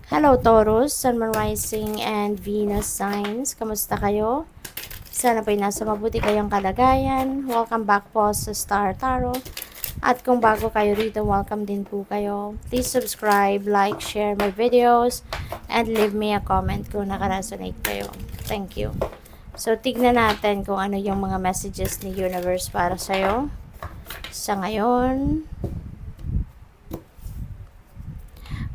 Hello Taurus, Sun, Moon Rising, and Venus signs. Kamusta kayo? Sana po'y nasa mabuti kayong kalagayan. Welcome back po sa Star Tarot. At kung bago kayo rito, welcome din po kayo. Please subscribe, like, share my videos, and leave me a comment kung nakaresonate kayo. Thank you. So, tignan natin kung ano yung mga messages ni Universe para sa'yo. Sa ngayon,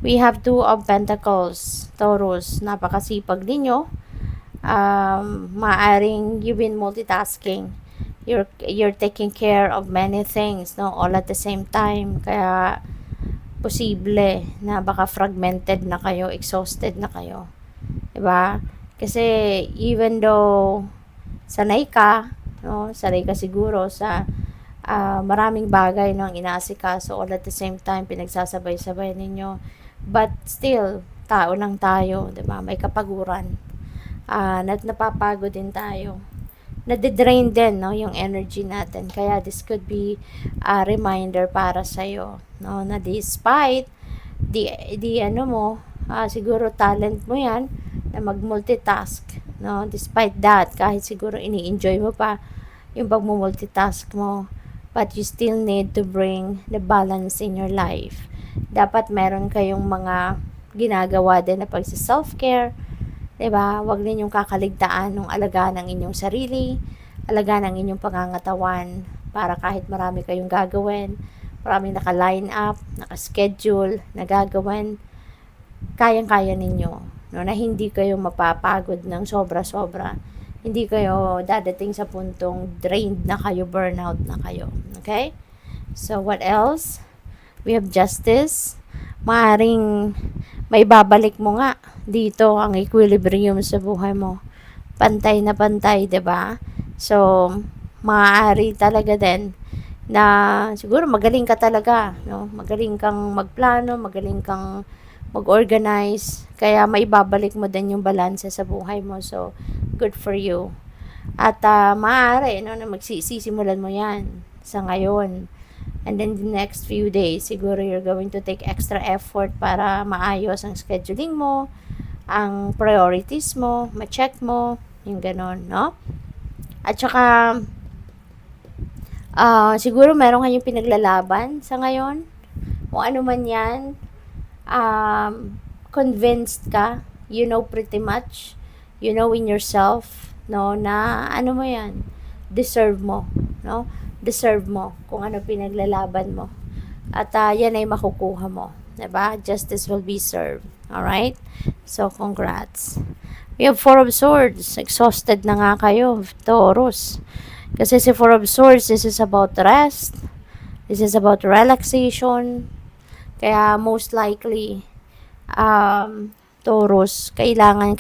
we have Two of Pentacles, Taurus. Napakasipag ninyo. Maaring you've been multitasking. You're taking care of many things, no, all at the same time. Kaya posible na baka fragmented na kayo, exhausted na kayo. 'Di ba? Kasi even though sanay ka, no, sanay ka siguro sa maraming bagay no, ang inaasikaso, all at the same time pinagsasabay-sabay ninyo. But still, tao lang tayo, 'di ba? May kapaguran. Napapagod din tayo. Nade-drain din, no, yung energy natin. Kaya this could be a reminder para sa iyo, no, na despite di ano mo, siguro talent mo 'yan na mag-multitask, no? Despite that, kahit siguro ini-enjoy mo pa yung pag-multitask mo, but you still need to bring the balance in your life. Dapat meron kayong mga ginagawa din na pagsi-self-care, 'di ba? Huwag ninyong kakaligtaan ng alagaan ng inyong sarili, alagaan ng inyong pangangatawan para kahit marami kayong gagawin, maraming naka-line up, naka-schedule, na gagawin, kayang-kaya ninyo, no, na hindi kayo mapapagod ng sobra-sobra. Hindi kayo dadating sa puntong drained na kayo, burnout na kayo. Okay? So, what else? We have Justice. Maaring may babalik mo nga dito ang equilibrium sa buhay mo. Pantay na pantay, 'di ba? So, maaari talaga din na siguro magaling ka talaga, no? Magaling kang magplano, magaling kang mag-organize, kaya maibabalik mo din yung balanse sa buhay mo. So, good for you. At maaari, no, na magsisimulan mo yan sa ngayon. And then the next few days, siguro you're going to take extra effort para maayos ang scheduling mo, ang priorities mo, ma-check mo, yung ganon, no? At saka, siguro meron kayong pinaglalaban sa ngayon. Kung ano man yan, convinced ka, you know pretty much, you know in yourself, no, na ano mo yan, deserve mo, no? Deserve mo kung ano pinaglalaban mo. At yan ay makukuha mo. Diba? Justice will be served. Alright? So, congrats. We have Four of Swords. Exhausted na nga kayo, Taurus. Kasi si Four of Swords, this is about rest. This is about relaxation. Kaya most likely, Taurus, kailangan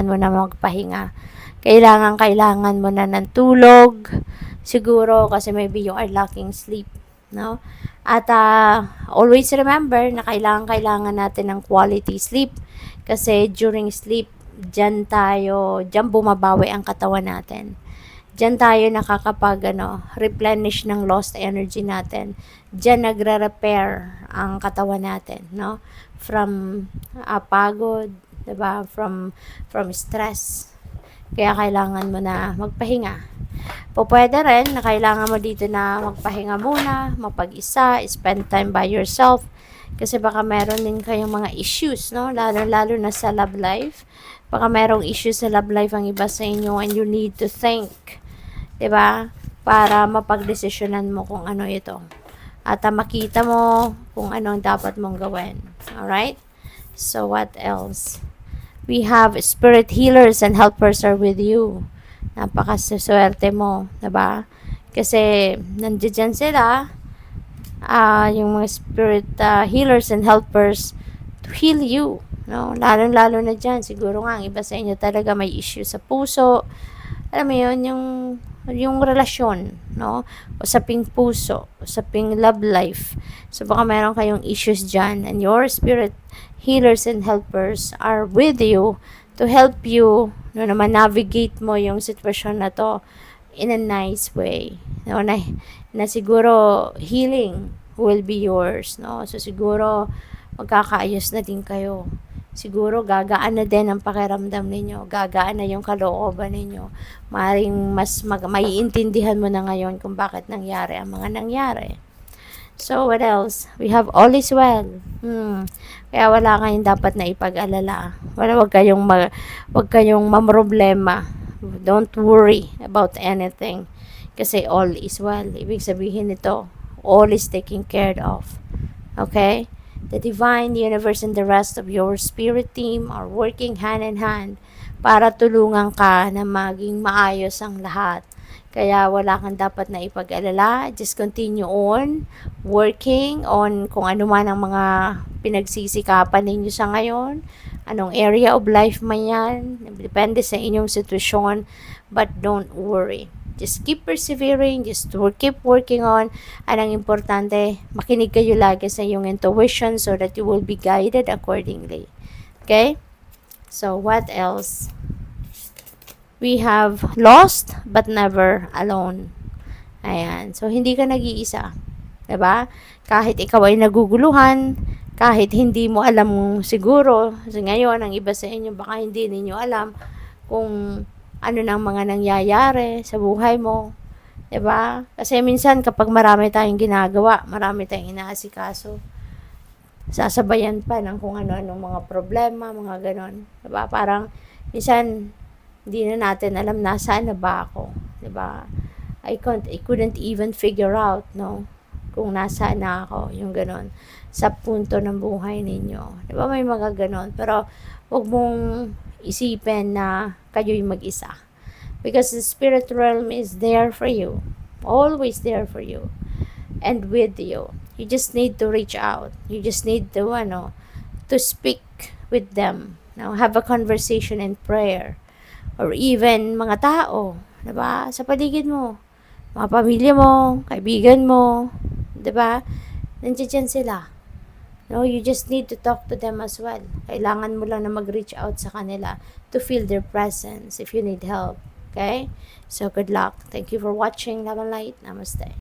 mo na magpahinga. Kailangan mo na ng tulog. Siguro kasi maybe you are lacking sleep, no? At always remember na kailangan natin ng quality sleep kasi during sleep, diyan bumabawi ang katawan natin. Diyan tayo replenish ng lost energy natin. Diyan nagre-repair ang katawan natin, no? From pagod, 'di ba? From stress. Kaya kailangan mo na magpahinga. Pwede rin na kailangan mo dito na magpahinga muna, mapag-isa, spend time by yourself. Kasi baka meron din kayong mga issues, no? Lalo na sa love life. Baka merong issues sa love life ang iba sa inyo and you need to think, 'di ba? Para mapagdesisyonan mo kung ano ito. At makita mo kung ano ang dapat mong gawin. Alright? So, what else? We have spirit healers and helpers are with you. Napakaswerte mo, 'di ba? Kasi nandiyan sila, yung mga spirit healers and helpers to heal you, no? Lalo na diyan, siguro nga ang iba sa inyo talaga may issue sa puso. Alam mo 'yun, yung relasyon, no? Usaping puso, usaping love life. So baka meron kayong issues diyan and your spirit healers and helpers are with you to help you, no, na navigate mo yung sitwasyon na to in a nice way, no, na siguro healing will be yours, no. So siguro magkakaayos na din kayo siguro gagaan na din ang pakiramdam ninyo, gagaan na yung kalooban ninyo. Maaaring mas maiintindihan mo na ngayon kung bakit nangyari ang mga nangyari. So, what else? We have all is well. Kaya wala kayong dapat na ipag-alala. Wag kayong mamroblema. Don't worry about anything. Kasi all is well. Ibig sabihin nito, all is taken care of. Okay? The divine universe and the rest of your spirit team are working hand in hand para tulungan ka na maging maayos ang lahat. Kaya wala kang dapat na ipag-alala. Just continue on working on kung ano man ang mga pinagsisikapan ninyo sa ngayon. Anong area of life man yan. Depende sa inyong sitwasyon. But don't worry. Just keep persevering. Just keep working on. At ang importante, makinig kayo lagi sa iyong intuition so that you will be guided accordingly. Okay? So, what else? We have lost but never alone. Ayan. So, hindi ka nag-iisa. Diba? Kahit ikaw ay naguguluhan, kahit hindi mo alam siguro, kasi ngayon, ang iba sa inyo, baka hindi ninyo alam kung ano nang mga nangyayari sa buhay mo. Diba? Kasi minsan, kapag marami tayong ginagawa, marami tayong inaasikaso, sasabayan pa ng kung ano-anong mga problema, mga ganon. Diba? Parang, minsan, hindi na natin alam nasaan na ba ako, 'di ba? I couldn't even figure out, no, kung nasaan na ako, yung ganon, sa punto ng buhay ninyo. 'Di ba may mga ganon, pero wag mong isipin na kayo'y mag-isa. Because the spirit realm is there for you. Always there for you. And with you. You just need to reach out. You just need to speak with them. Now, have a conversation in prayer. Or even mga tao, 'di ba? Sa paligid mo, mga pamilya mo, kaibigan mo, 'di ba? Nandiyan sila. No, you just need to talk to them as well. Kailangan mo lang na mag-reach out sa kanila to feel their presence if you need help. Okay? So good luck. Thank you for watching. Love and light. Namaste.